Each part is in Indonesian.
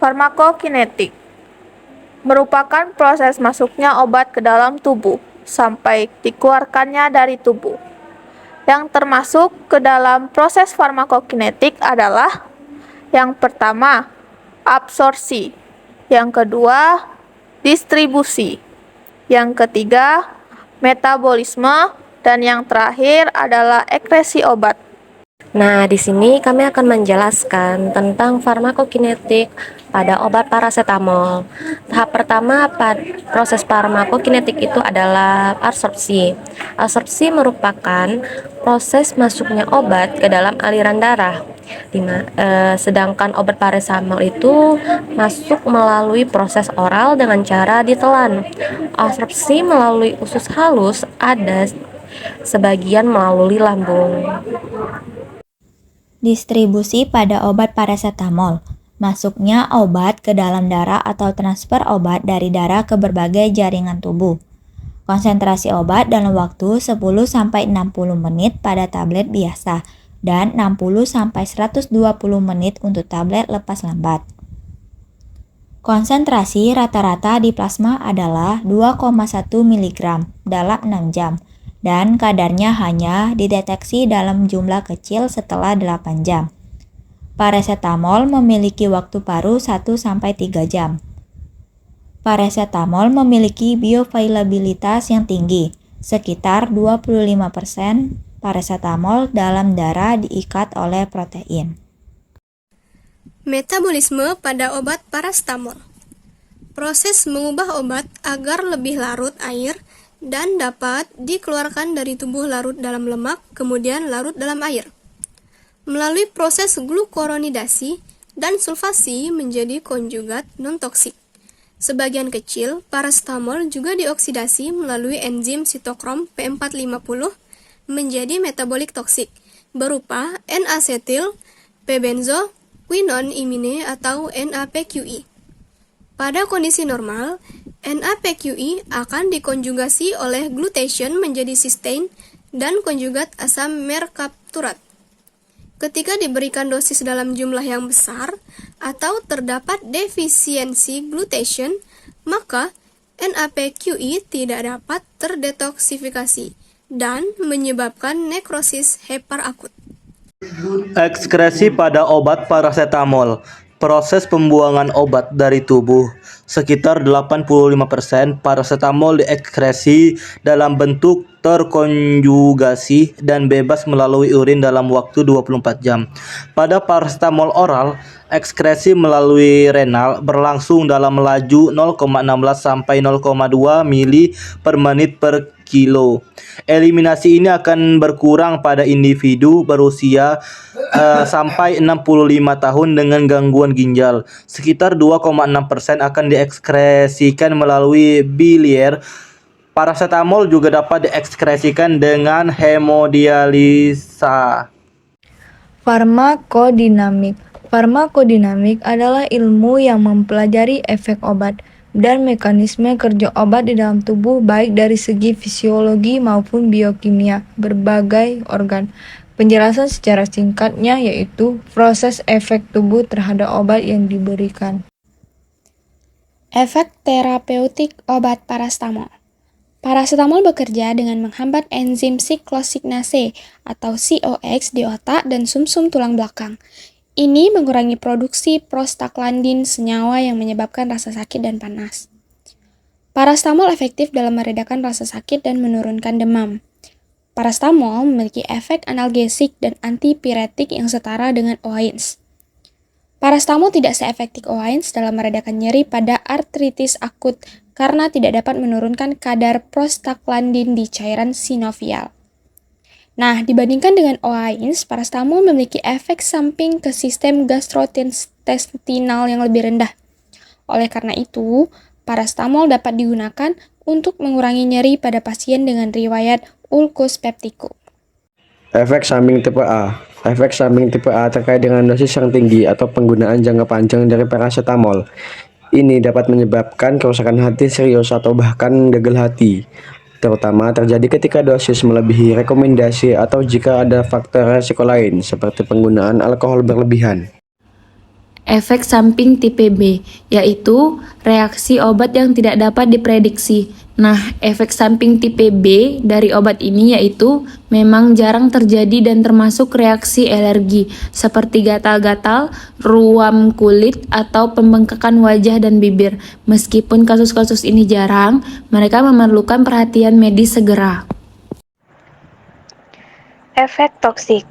Farmakokinetik merupakan proses masuknya obat ke dalam tubuh sampai dikeluarkannya dari tubuh. Yang termasuk ke dalam proses farmakokinetik adalah yang pertama, absorpsi, yang kedua, distribusi, yang ketiga, metabolisme, dan yang terakhir adalah ekskresi obat. Nah, di sini kami akan menjelaskan tentang farmakokinetik pada obat parasetamol. Tahap pertama proses farmakokinetik itu adalah absorpsi. Absorpsi merupakan proses masuknya obat ke dalam aliran darah. Sedangkan obat parasetamol itu masuk melalui proses oral dengan cara ditelan. Absorpsi melalui usus halus, ada sebagian melalui lambung. Distribusi pada obat parasetamol. Masuknya obat ke dalam darah atau transfer obat dari darah ke berbagai jaringan tubuh. Konsentrasi obat dalam waktu 10-60 menit pada tablet biasa dan 60-120 menit untuk tablet lepas lambat. Konsentrasi rata-rata di plasma adalah 2,1 mg dalam 6 jam. Dan kadarnya hanya dideteksi dalam jumlah kecil setelah 8 jam. Parasetamol memiliki waktu paruh 1-3 jam. Parasetamol memiliki bioavailabilitas yang tinggi, sekitar 25% parasetamol dalam darah diikat oleh protein. Metabolisme pada obat parasetamol. Proses mengubah obat agar lebih larut air dan dapat dikeluarkan dari tubuh larut dalam lemak, kemudian larut dalam air. Melalui proses glukuronidasi dan sulfasi menjadi konjugat non-toksik. Sebagian kecil parasetamol juga dioksidasi melalui enzim sitokrom P450 menjadi metabolik toksik berupa N-asetil P-benzoquinone atau NAPQI. Pada kondisi normal, NAPQI akan dikonjugasi oleh glutation menjadi cysteine dan konjugat asam merkapturat. Ketika diberikan dosis dalam jumlah yang besar atau terdapat defisiensi glutation, maka NAPQI tidak dapat terdetoksifikasi dan menyebabkan nekrosis heparakut. Ekskresi pada obat parasetamol. Proses pembuangan obat dari tubuh. Sekitar 85% parasetamol diekskresi dalam bentuk terkonjugasi dan bebas melalui urin dalam waktu 24 jam. Pada parasetamol oral, ekskresi melalui renal berlangsung dalam laju 0,16 sampai 0,2 mili per menit per kilo. Eliminasi ini akan berkurang pada individu berusia sampai 65 tahun dengan gangguan ginjal. Sekitar 2,6% akan diekskresikan melalui biliar. Parasetamol juga dapat diekskresikan dengan hemodialisa. Farmakodinamik. Farmakodinamik adalah ilmu yang mempelajari efek obat dan mekanisme kerja obat di dalam tubuh baik dari segi fisiologi maupun biokimia berbagai organ. Penjelasan secara singkatnya yaitu proses efek tubuh terhadap obat yang diberikan. Efek terapeutik obat parasetamol. Parasetamol bekerja dengan menghambat enzim siklosiknase atau COX di otak dan sumsum tulang belakang. Ini mengurangi produksi prostaglandin, senyawa yang menyebabkan rasa sakit dan panas. Parasetamol efektif dalam meredakan rasa sakit dan menurunkan demam. Parasetamol memiliki efek analgesik dan antipiretik yang setara dengan OAINS. Parasetamol tidak seefektif OAINS dalam meredakan nyeri pada artritis akut karena tidak dapat menurunkan kadar prostaglandin di cairan sinovial. Nah, dibandingkan dengan OAINS, parasetamol memiliki efek samping ke sistem gastrointestinal yang lebih rendah. Oleh karena itu, parasetamol dapat digunakan untuk mengurangi nyeri pada pasien dengan riwayat ulkus peptikum. Efek samping tipe A. Efek samping tipe A terkait dengan dosis yang tinggi atau penggunaan jangka panjang dari parasetamol. Ini dapat menyebabkan kerusakan hati serius atau bahkan gagal hati, terutama terjadi ketika dosis melebihi rekomendasi atau jika ada faktor resiko lain seperti penggunaan alkohol berlebihan. efek samping tipe B, yaitu reaksi obat yang tidak dapat diprediksi. Nah, efek samping tipe B dari obat ini yaitu memang jarang terjadi dan termasuk reaksi alergi, seperti gatal-gatal, ruam kulit, atau pembengkakan wajah dan bibir. Meskipun kasus-kasus ini jarang, mereka memerlukan perhatian medis segera. Efek toksik.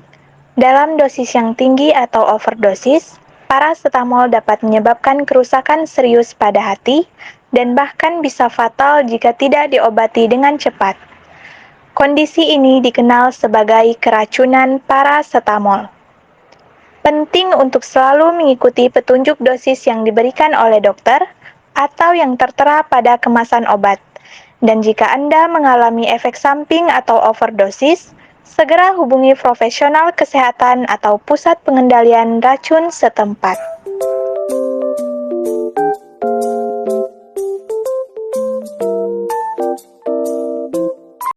Dalam dosis yang tinggi atau overdosis, parasetamol dapat menyebabkan kerusakan serius pada hati dan bahkan bisa fatal jika tidak diobati dengan cepat. Kondisi ini dikenal sebagai keracunan parasetamol. Penting untuk selalu mengikuti petunjuk dosis yang diberikan oleh dokter atau yang tertera pada kemasan obat. Dan jika Anda mengalami efek samping atau overdosis, segera hubungi profesional kesehatan atau pusat pengendalian racun setempat.